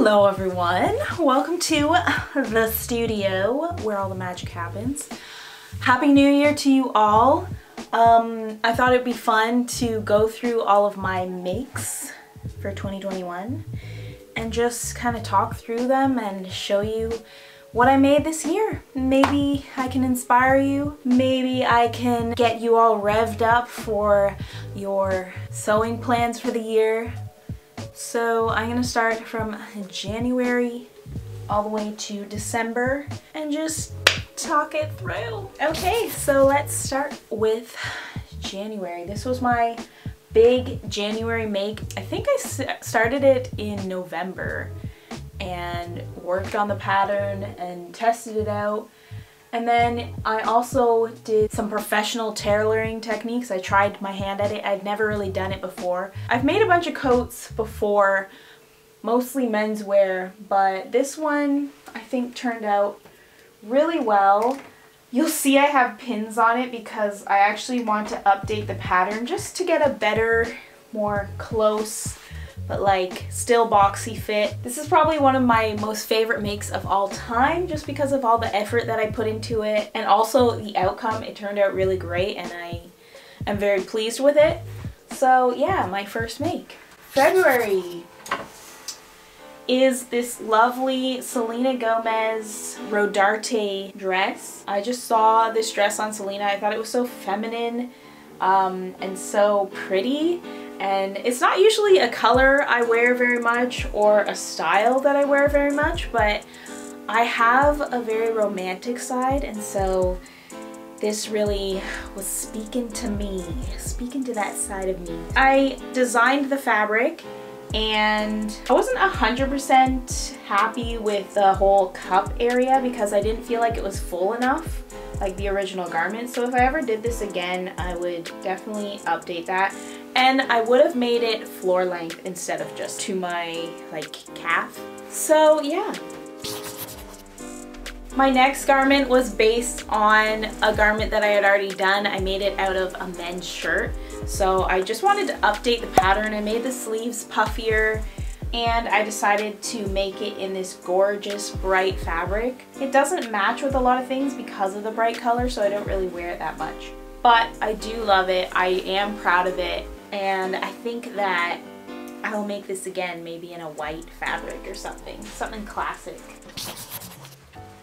Hello everyone, welcome to the studio where all the magic happens. Happy New Year to you all. I thought it'd be fun to go through all of my makes for 2021 and just kind of talk through them and show you what I made this year. Maybe I can inspire you, maybe I can get you all revved up for your sewing plans for the year. So I'm gonna start from January all the way to December and just talk it through. Okay, so let's start with January. This was my big January make. I think I started it in November and worked on the pattern and tested it out. And then I also did some professional tailoring techniques. I tried my hand at it. I'd never really done it before. I've made a bunch of coats before, mostly menswear, but this one I think turned out really well. You'll see I have pins on it because I actually want to update the pattern just to get a better, more close, but like still boxy fit. This is probably one of my most favorite makes of all time just because of all the effort that I put into it and also the outcome. It turned out really great and I am very pleased with it. So yeah, my first make. February is this lovely Selena Gomez Rodarte dress. I just saw this dress on Selena. I thought it was so feminine and so pretty. And it's not usually a color I wear very much or a style that I wear very much, but I have a very romantic side, and so this really was speaking to me, speaking to that side of me. I designed the fabric and I wasn't 100% happy with the whole cup area because I didn't feel like it was full enough, like the original garment. So if I ever did this again, I would definitely update that. And I would have made it floor length instead of just to my like calf. So yeah. My next garment was based on a garment that I had already done. I made it out of a men's shirt. So I just wanted to update the pattern. I made the sleeves puffier and I decided to make it in this gorgeous bright fabric. It doesn't match with a lot of things because of the bright color, so I don't really wear it that much. But I do love it. I am proud of it. And I think that I'll make this again, maybe in a white fabric or something classic.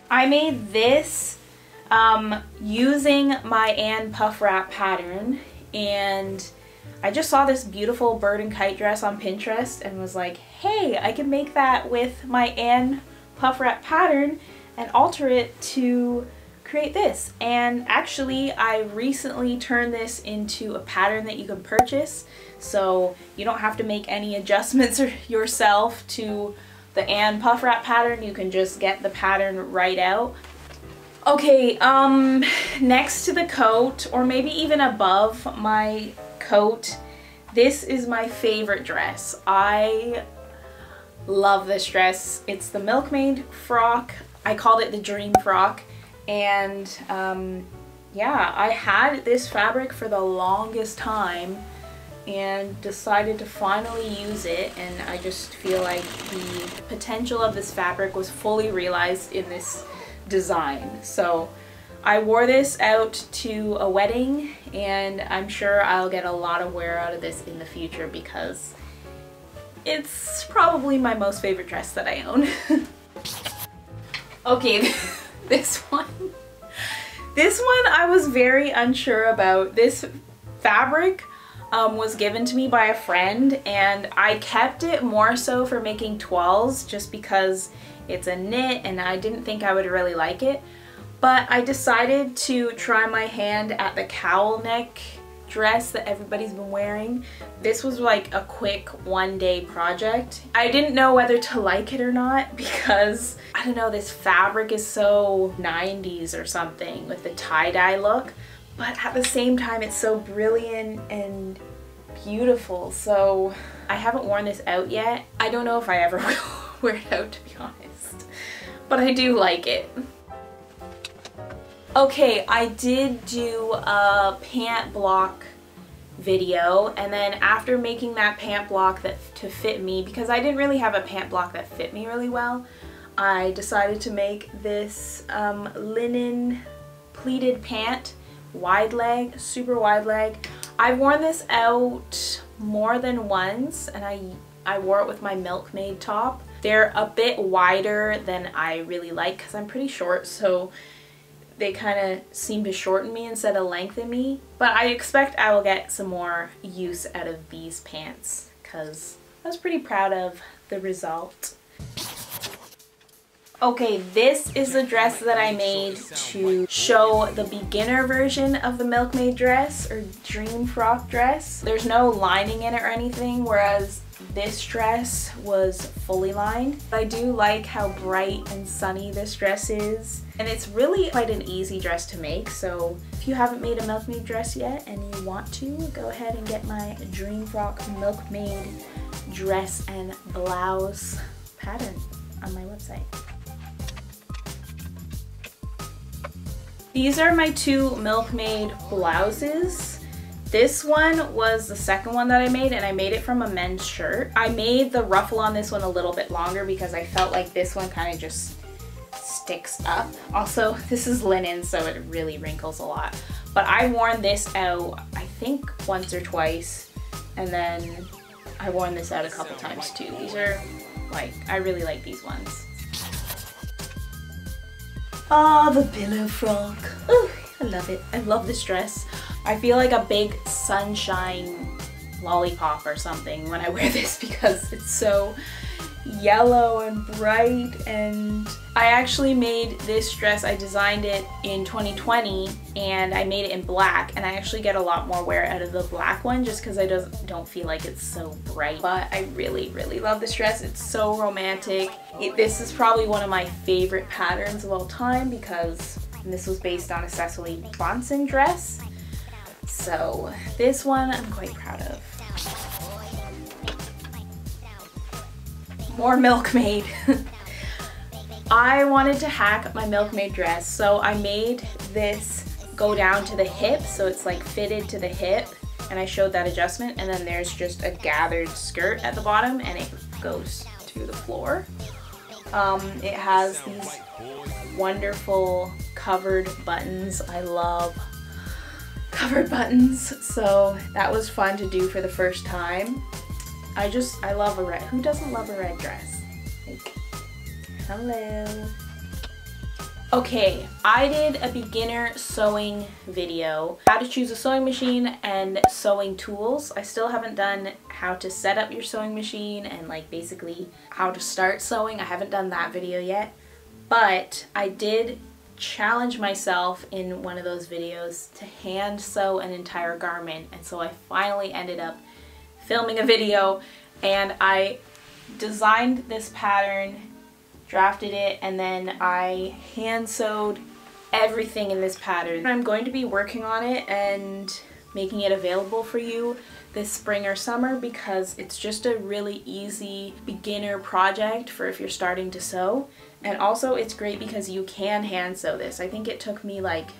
I made this using my Ann puff wrap pattern, and I just saw this beautiful bird and kite dress on Pinterest and was like, hey, I can make that with my Ann puff wrap pattern and alter it to create this. And actually I recently turned this into a pattern that you can purchase, so you don't have to make any adjustments yourself to the Ann puff wrap pattern. You can just get the pattern right out. Okay, next to the coat, or maybe even above my coat, this is my favorite dress. I love this dress. It's the Milkmaid frock. I called it the dream frock. And yeah, I had this fabric for the longest time and decided to finally use it, and I just feel like the potential of this fabric was fully realized in this design. So I wore this out to a wedding and I'm sure I'll get a lot of wear out of this in the future because it's probably my most favorite dress that I own. Okay. This one I was very unsure about. This fabric was given to me by a friend and I kept it more so for making toiles just because it's a knit and I didn't think I would really like it. But I decided to try my hand at the cowl neck dress that everybody's been wearing. This was like a quick one-day project. I didn't know whether to like it or not because, I don't know, this fabric is so 90s or something with the tie-dye look, but at the same time it's so brilliant and beautiful. So I haven't worn this out yet. I don't know if I ever will wear it out, to be honest, but I do like it. Okay, I did do a pant block video. And then after making that pant block to fit me, because I didn't really have a pant block that fit me really well, I decided to make this linen pleated pant, wide leg, super wide leg. I've worn this out more than once, and I wore it with my Milkmaid top. They're a bit wider than I really like because I'm pretty short, so they kind of seem to shorten me instead of lengthen me. But I expect I will get some more use out of these pants because I was pretty proud of the result. Okay, this is the dress that I made to show the beginner version of the Milkmaid dress or dream frock dress. There's no lining in it or anything, whereas this dress was fully lined. I do like how bright and sunny this dress is, and it's really quite an easy dress to make. So if you haven't made a Milkmaid dress yet and you want to, go ahead and get my dream frock Milkmaid dress and blouse pattern on my website. These are my two Milkmaid blouses. This one was the second one that I made, and I made it from a men's shirt. I made the ruffle on this one a little bit longer because I felt like this one kind of just sticks up. Also, this is linen, so it really wrinkles a lot. But I've worn this out, I think, once or twice, and then I've worn this out a couple times too. These are, like, I really like these ones. Oh, the pillow frock. Ooh, I love it. I love this dress. I feel like a big sunshine lollipop or something when I wear this because it's so yellow and bright. And I actually made this dress, I designed it in 2020 and I made it in black, and I actually get a lot more wear out of the black one just because I don't feel like it's so bright. But I really, really love this dress. It's so romantic. This is probably one of my favorite patterns of all time because this was based on a Cecily Bronson dress. So this one I'm quite proud of. More Milkmaid. I wanted to hack my Milkmaid dress, so I made this go down to the hip, so it's like fitted to the hip, and I showed that adjustment. And then there's just a gathered skirt at the bottom and it goes to the floor. It has these wonderful covered buttons. I love covered buttons, so that was fun to do for the first time. I love a red. Who doesn't love a red dress? Like, hello. Okay, I did a beginner sewing video, how to choose a sewing machine and sewing tools. I still haven't done how to set up your sewing machine and like basically how to start sewing. I haven't done that video yet, but I did challenge myself in one of those videos to hand sew an entire garment, and so I finally ended up filming a video, and I designed this pattern, drafted it, and then I hand sewed everything in this pattern. I'm going to be working on it and making it available for you this spring or summer because it's just a really easy beginner project for if you're starting to sew. And also it's great because you can hand sew this. I think it took me like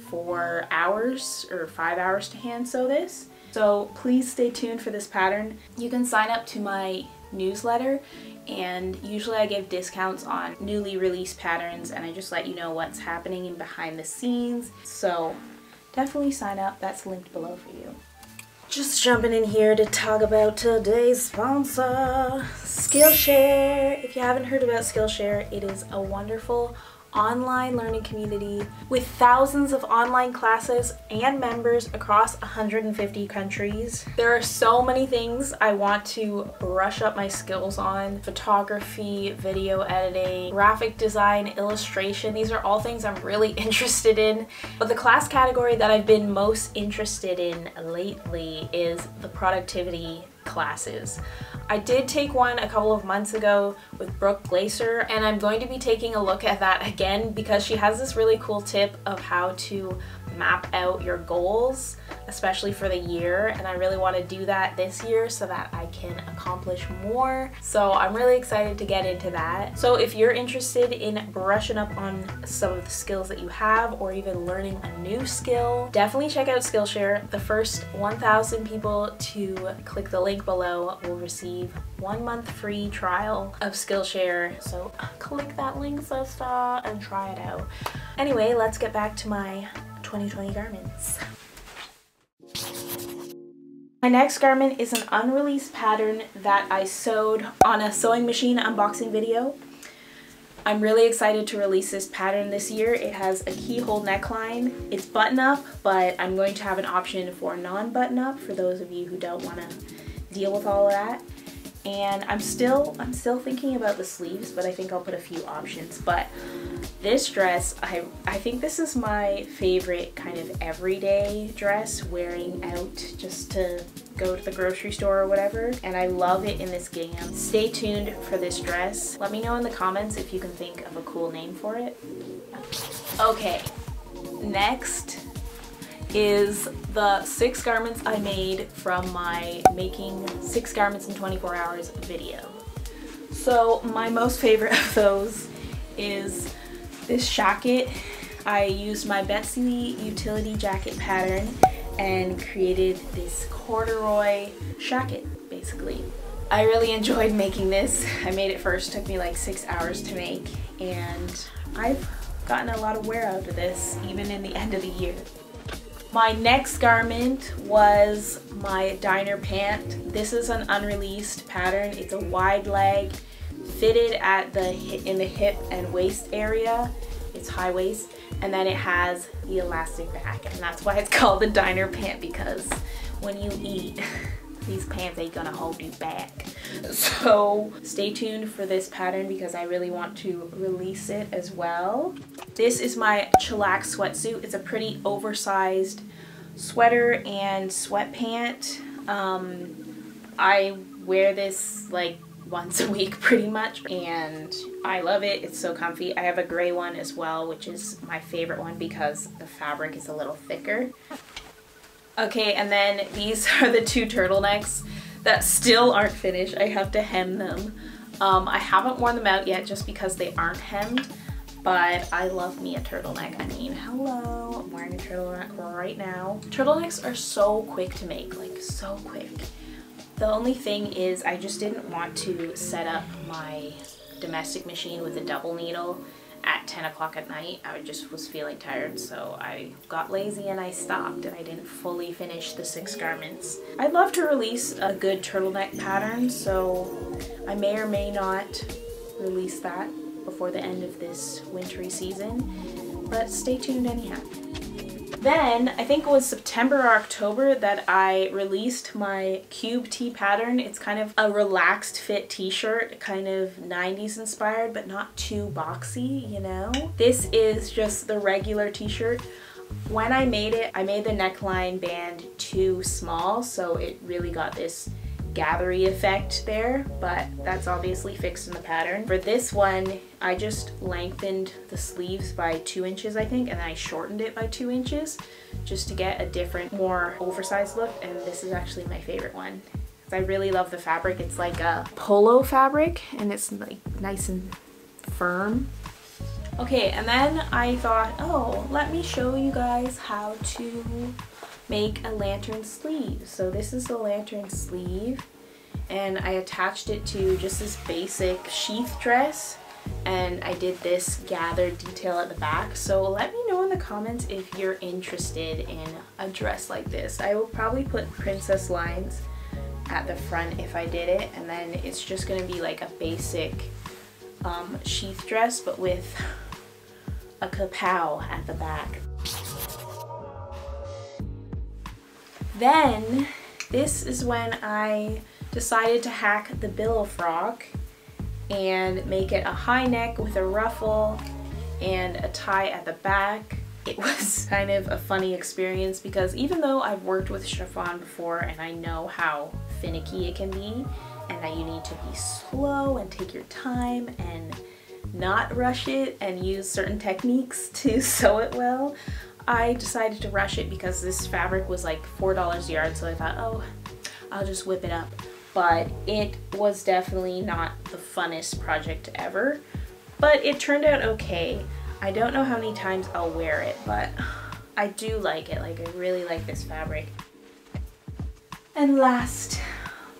4 hours or 5 hours to hand sew this. So please stay tuned for this pattern. You can sign up to my newsletter, and usually I give discounts on newly released patterns, and I just let you know what's happening in behind the scenes. So definitely sign up. That's linked below for you. Just jumping in here to talk about today's sponsor, Skillshare. If you haven't heard about Skillshare, it is a wonderful online learning community with thousands of online classes and members across 150 countries. There are so many things I want to brush up my skills on: photography, video editing, graphic design, illustration. These are all things I'm really interested in. But the class category that I've been most interested in lately is the productivity classes. I did take one a couple of months ago with Brooke Glaser, and I'm going to be taking a look at that again because she has this really cool tip of how to map out your goals. especially for the year, and I really want to do that this year so that I can accomplish more. So I'm really excited to get into that. So if you're interested in brushing up on some of the skills that you have, or even learning a new skill, definitely check out Skillshare. The first 1,000 people to click the link below will receive 1 month free trial of Skillshare. So click that link, sister, and try it out. Anyway, let's get back to my 2020 garments. My next garment is an unreleased pattern that I sewed on a sewing machine unboxing video. I'm really excited to release this pattern this year. It has a keyhole neckline. It's button up, but I'm going to have an option for non-button up for those of you who don't want to deal with all of that. And I'm still thinking about the sleeves, but I think I'll put a few options. But this dress, I think this is my favorite kind of everyday dress, wearing out just to go to the grocery store or whatever. And I love it in this gingham. Stay tuned for this dress. Let me know in the comments if you can think of a cool name for it. Okay, next is the 6 garments I made from my making 6 garments in 24 hours video. So my most favorite of those is this jacket. I used my Betsy utility jacket pattern and created this corduroy jacket, basically. I really enjoyed making this. I made it first, took me like 6 hours to make, and I've gotten a lot of wear out of this, even in the end of the year. My next garment was my diner pant. This is an unreleased pattern. It's a wide leg, fitted at in the hip and waist area. It's high waist, and then it has the elastic back, and that's why it's called the diner pant, because when you eat, these pants ain't gonna hold you back. So stay tuned for this pattern because I really want to release it as well. This is my chillax sweatsuit. It's a pretty oversized sweater and sweatpant. I wear this like once a week pretty much, and I love it. It's so comfy. I have a gray one as well, which is my favorite one because the fabric is a little thicker. Okay, and then these are the 2 turtlenecks that still aren't finished. I have to hem them. I haven't worn them out yet just because they aren't hemmed, but I love me a turtleneck. I mean, hello, I'm wearing a turtleneck right now. Turtlenecks are so quick to make, like so quick. The only thing is I just didn't want to set up my domestic machine with a double needle at 10 o'clock at night. I just was feeling tired, so I got lazy and I stopped, and I didn't fully finish the 6 garments. I'd love to release a good turtleneck pattern, so I may or may not release that before the end of this wintry season, but stay tuned anyhow. Then, I think it was September or October that I released my cube tee pattern. It's kind of a relaxed fit t-shirt, kind of 90s inspired, but not too boxy, you know? This is just the regular t-shirt. When I made it, I made the neckline band too small, so it really got this gathery effect there, but that's obviously fixed in the pattern. For this one, I just lengthened the sleeves by 2 inches, I think, and then I shortened it by 2 inches just to get a different, more oversized look, and this is actually my favorite one. I really love the fabric. It's like a polo fabric, and it's like nice and firm. Okay, and then I thought, oh, let me show you guys how to make a lantern sleeve. So this is the lantern sleeve, and I attached it to just this basic sheath dress, and I did this gathered detail at the back. So let me know in the comments if you're interested in a dress like this. I will probably put princess lines at the front if I did it, and then it's just gonna be like a basic sheath dress, but with a kapow at the back. Then this is when I decided to hack the billow frock and make it a high neck with a ruffle and a tie at the back. It was kind of a funny experience because even though I've worked with chiffon before and I know how finicky it can be and that you need to be slow and take your time and not rush it and use certain techniques to sew it well, I decided to rush it because this fabric was like $4 a yard, so I thought, oh, I'll just whip it up. But it was definitely not the funnest project ever, but it turned out okay. I don't know how many times I'll wear it, but I do like it. Like, I really like this fabric. And last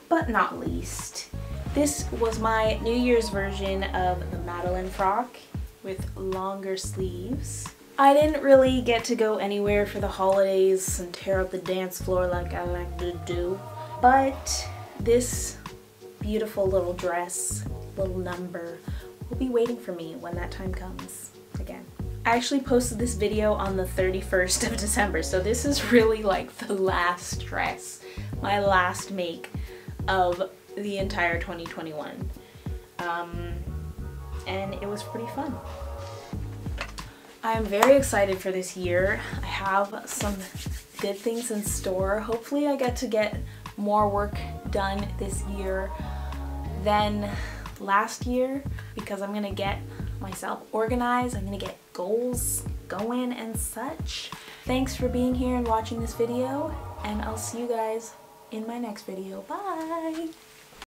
but not least, this was my New Year's version of the Madeline frock with longer sleeves. I didn't really get to go anywhere for the holidays and tear up the dance floor like I like to do, but this beautiful little dress, little number, will be waiting for me when that time comes again. I actually posted this video on the 31st of December, so this is really like the last dress, my last make of the entire 2021. And it was pretty fun. I'm very excited for this year. I have some good things in store. Hopefully I get to get more work done this year than last year, because I'm gonna get myself organized, I'm gonna get goals going and such. Thanks for being here and watching this video, and I'll see you guys in my next video. Bye!